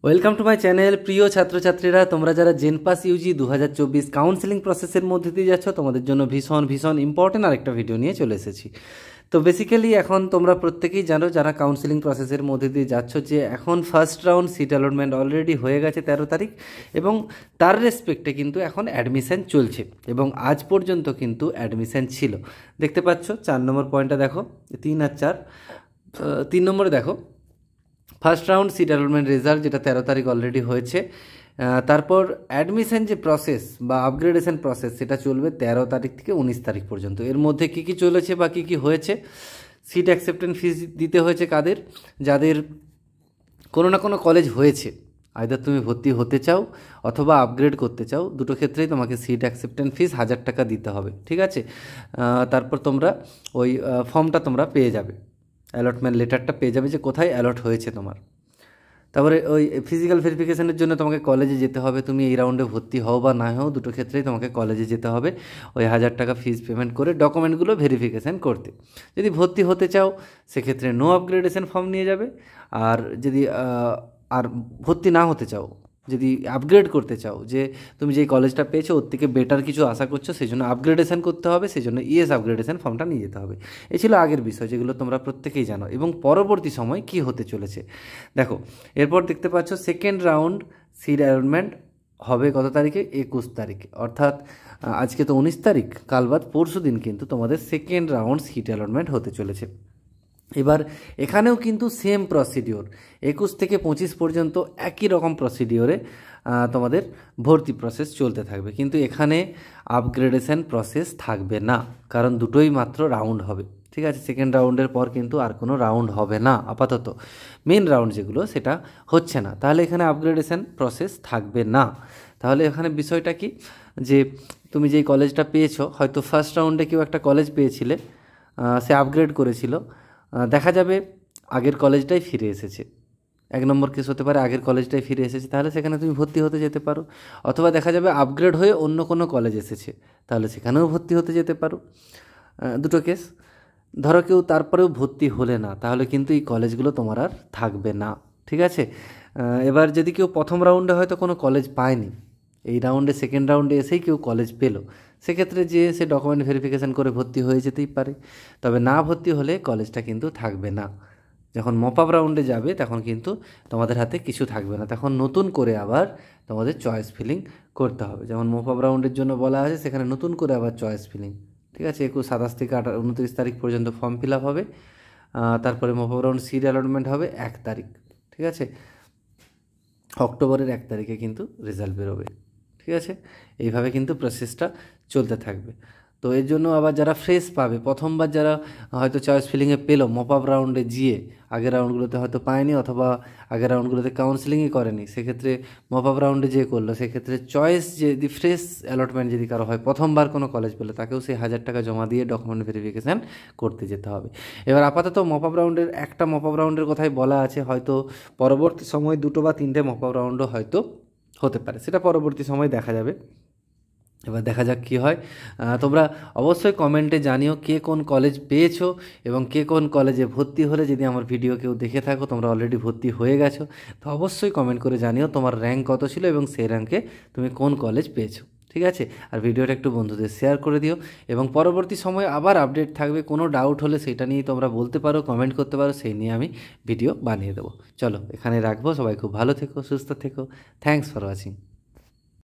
Welcome to my channel. প্রিয় ছাত্রছাত্রীরা, তোমরা যারা জেনপাস ইউজি 2024 কাউন্সেলিং প্রসেসের মধ্যে দিয়ে যাচ্ছ, তোমাদের জন্য ভীষণ ভীষণ ইম্পর্টেন্ট আরেকটা ভিডিও নিয়ে চলে এসেছি। তো বেসিক্যালি এখন তোমরা প্রত্যেকেই জানো যারা কাউন্সেলিং প্রসেসের মধ্যে দিয়ে যাচ্ছ যে এখন first round seat allotment already হয়ে গেছে 13 তারিখ, এবং তার রেসপেক্টে কিন্তু এখন অ্যাডমিশান চলছে এবং আজ পর্যন্ত কিন্তু অ্যাডমিশান ছিল। দেখতে পাচ্ছ 4 নম্বর পয়েন্টটা দেখো, 3 আর 4। 3 নম্বরে দেখো first round seat allotment result, যেটা 13 তারিখ অলরেডি হয়েছে। তারপর অ্যাডমিশন যে প্রসেস বা আপগ্রেডেশন প্রসেস সেটা চলবে 13 তারিখ থেকে 19 তারিখ পর্যন্ত। এর মধ্যে কী কী চলেছে বা কী কী হয়েছে? সিট অ্যাকসেপ্টেন্স ফিস দিতে হয়েছে কাদের? যাদের কোনো না কোনো কলেজ হয়েছে, আইদার তুমি ভর্তি হতে চাও অথবা আপগ্রেড করতে চাও, দুটো ক্ষেত্রেই তোমাকে সিট অ্যাকসেপ্টেন্স ফিস 1000 টাকা দিতে হবে, ঠিক আছে? তারপর তোমরা ওই ফর্মটা তোমরা পেয়ে যাবে, অ্যালটমেন্ট লেটারটা পেয়ে যাবে যে কোথায় অ্যালট হয়েছে তোমার। তারপরে ওই ফিজিক্যাল ভেরিফিকেশনের জন্য তোমাকে কলেজে যেতে হবে। তুমি এই রাউন্ডে ভর্তি হও বা না হও, দুটো ক্ষেত্রেই তোমাকে কলেজে যেতে হবে ওই 1000 টাকা ফিস পেমেন্ট করে ডকুমেন্টগুলো ভেরিফিকেশান করতে। যদি ভর্তি হতে চাও সেক্ষেত্রে নো আপগ্রেডেশন ফর্ম নিয়ে যাবে, আর যদি আর ভর্তি না হতে চাও, যদি আপগ্রেড করতে চাও, যে তুমি যেই কলেজটা পেয়েছো ওর থেকে বেটার কিছু আশা করছো, সেই জন্য আপগ্রেডেশন করতে হবে, সেই জন্য ইএস আপগ্রেডেশন ফর্মটা নিয়ে যেতে হবে। এই ছিল আগের বিষয়, যেগুলো তোমরা প্রত্যেকেই জানো। এবং পরবর্তী সময় কি হতে চলেছে দেখো, এরপর দেখতে পাচ্ছ সেকেন্ড রাউন্ড সিট অ্যালটমেন্ট হবে কত তারিখে? 21 তারিখে। অর্থাৎ আজকে তো 19 তারিখ, কাল বাদ পরশু দিন কিন্তু তোমাদের সেকেন্ড রাউন্ড সিট অ্যালটমেন্ট হতে চলেছে। এবার এখানেও কিন্তু সেম প্রসিডিওর, 21 থেকে 25 পর্যন্ত একই রকম প্রসিডিওরে তোমাদের ভর্তি প্রসেস চলতে থাকবে, কিন্তু এখানে আপগ্রেডেশন প্রসেস থাকবে না, কারণ দুটোই মাত্র রাউন্ড হবে, ঠিক আছে? সেকেন্ড রাউন্ডের পর কিন্তু আর কোনো রাউন্ড হবে না, আপাতত মেন রাউন্ড যেগুলো সেটা হচ্ছে না, তাহলে এখানে আপগ্রেডেশন প্রসেস থাকবে না। তাহলে এখানে বিষয়টা কি, যে তুমি যেই কলেজটা পেয়েছো, হয়তো ফার্স্ট রাউন্ডে কেউ একটা কলেজ পেয়েছিলে, সে আপগ্রেড করেছিল, দেখা যাবে আগের কলেজটাই ফিরে এসেছে। 1 নম্বর কেস হতে পারে আগের কলেজটাই ফিরে এসেছে, তাহলে সেখানে তুমি ভর্তি হতে যেতে পারো। অথবা দেখা যাবে আপগ্রেড হয়ে অন্য কোনো কলেজ এসেছে, তাহলে সেখানেও ভর্তি হতে যেতে পারো। দুটো কেস। ধরো কেউ তারপরেও ভর্তি হলে না, তাহলে কিন্তু এই কলেজগুলো তোমার আর থাকবে না, ঠিক আছে? এবার যদি কেউ প্রথম রাউন্ডে হয়তো কোনো কলেজ পায়নি, এই রাউন্ডে সেকেন্ড রাউন্ডে এসেই কেউ কলেজ পেলো, সেক্ষেত্রে যে সে ডকুমেন্ট ভেরিফিকেশান করে ভর্তি হয়ে যেতেই পারে। তবে না ভর্তি হলে কলেজটা কিন্তু থাকবে না। যখন মপ আপ রাউন্ডে যাবে তখন কিন্তু তোমাদের হাতে কিছু থাকবে না, তখন নতুন করে আবার তোমাদের চয়েস ফিলিং করতে হবে। যেমন মপ আপ রাউন্ডের জন্য বলা আছে, সেখানে নতুন করে আবার চয়েস ফিলিং, ঠিক আছে? 27 থেকে 29 তারিখ পর্যন্ত ফর্ম ফিল আপ হবে। তারপরে mop up round seat allotment হবে 1 তারিখ, ঠিক আছে? অক্টোবরের 1 তারিখে কিন্তু রেজাল্ট বেরোবে, ঠিক আছে? এইভাবে কিন্তু প্রসেসটা চলতে থাকবে। তো এর জন্য আবার যারা ফ্রেশ পাবে, প্রথমবার যারা হয়তো চয়েস ফিলিংয়ে পেলো মপ আপ রাউন্ডে গিয়ে, আগের রাউন্ডগুলোতে হয়তো পায়নি অথবা আগের রাউন্ডগুলোতে কাউন্সেলিংই করেনি, সেক্ষেত্রে মপ আপ রাউন্ডে যে করলো, সেক্ষেত্রে চয়েস যদি ফ্রেশ অ্যালটমেন্ট যদি কারো হয়, প্রথমবার কোনো কলেজ পেলো, তাকেও সেই 1000 টাকা জমা দিয়ে ডকুমেন্ট ভেরিফিকেশান করতে যেতে হবে। এবার আপাতত মপ আপ রাউন্ডের একটা মপ আপ রাউন্ডের কথাই বলা আছে, হয়তো পরবর্তী সময় 2 বা 3টে মপ আপ রাউন্ডও হয়তো হতে পারে, সেটা পরবর্তী সময় দেখা যাবে। এবার দেখা যাক কী হয়। তোমরা অবশ্যই কমেন্টে জানিও কে কোন কলেজ পেয়েছো এবং কে কোন কলেজে ভর্তি হলে। যদি আমার ভিডিও কেউ দেখে থাকো, তোমরা অলরেডি ভর্তি হয়ে গেছো, তো অবশ্যই কমেন্ট করে জানিও তোমার র্যাঙ্ক কত ছিল এবং সেই র্যাঙ্কে তুমি কোন কলেজ পেয়েছো, ঠিক আছে? আর ভিডিওটা একটু বন্ধুদের শেয়ার করে দিও, এবং পরবর্তী সময়ে আবার আপডেট থাকবে। কোনো ডাউট হলে সেটা নিয়ে তোমরা বলতে পারো, কমেন্ট করতে পারো, সেই নিয়ে আমি ভিডিও বানিয়ে দেবো। চলো এখানে রাখবো, সবাই খুব ভালো থেকো, সুস্থ থেকো। Thanks for watching.